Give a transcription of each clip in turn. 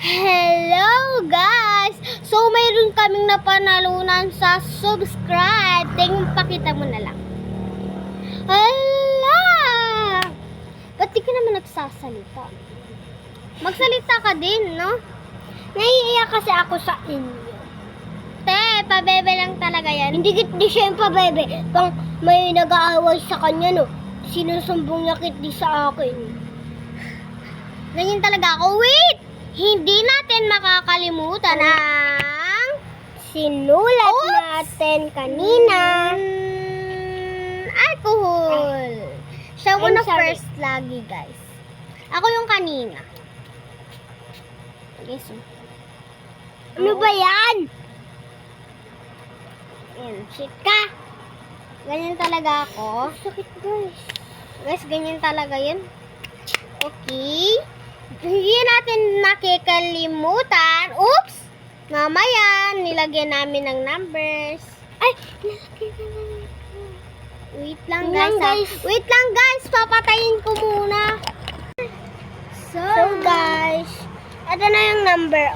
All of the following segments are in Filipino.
Hello guys! So mayroon kaming napanalunan sa subscribe. Pakita mo na lang. Hala! Ba't di ka naman nagsasalita? Magsalita ka din, no? Naiiyak kasi ako sa inyo. Te, pabebe lang talaga yan. Hindi siya yung pabebe. Pang may nag-aaway sa kanya, no? Sinusumbong niya di sa akin. Ganyan talaga ako. Wait! Hindi natin makakalimutan ang sinulat natin kanina. Alcohol. Siya muna first lagi, guys. Ako yung kanina. Yes. Ano ba yan? Yan, shit ka. Ganyan talaga ako. Sakit, guys. Guys, ganyan talaga yun. Okay. Hindi natin makikalimutan. Oops! Mamaya, nilagyan namin ng numbers. Ay! Nilagyan na namin. Wait lang, guys. Wait lang, guys. Papatayin ko muna. So guys, ito na yung number.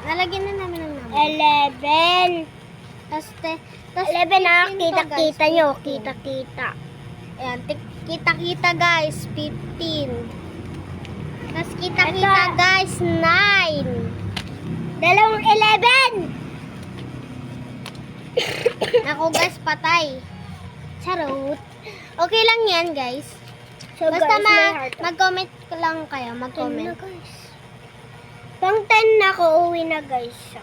Nalagyan na namin ng number. 11. Tapos 11 na. Kita-kita nyo. Kita-kita. Ayan. Kita-kita, guys. 15. Tapos kita-kita guys, 9. Dalawang 11. Ako guys, patay. Charot. Okay lang yan guys. So, basta mag-comment lang kayo. Mag-comment. Pang 10 na ako, uwi na guys.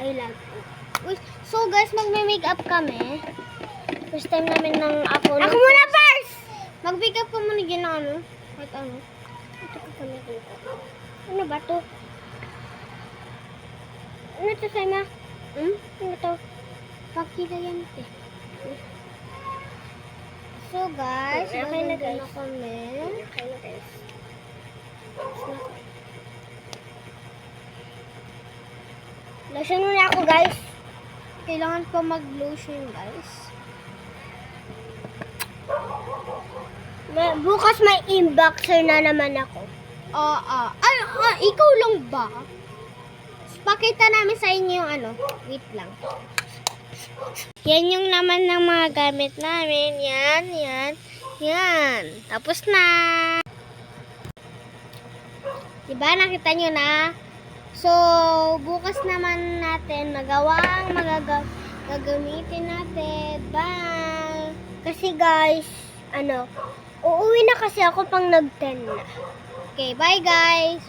I love you. So guys, magme-makeup kami. First time namin ng ako. Ako muna first! Mag-makeup ko muna dyan ng ano. Kahit ano. Ito ko pala dito. Ano ba to? Ano to, Sama? Ano to? Pakita yan, te. So, guys, okay na guys. Okay na guys. Lotion muna ako, guys. Kailangan ko mag-lotion, guys. Bukas may inboxer na naman ako. Ikaw lang ba? Pakita namin sa inyo yung ano. Wait lang. Yan yung naman ng mga gamit namin. Yan. Tapos na. Diba? Nakita nyo na? So, bukas naman natin gagamitin natin. Bye! Kasi guys, uuwi na kasi ako pang nag-10 na. Okay, bye guys!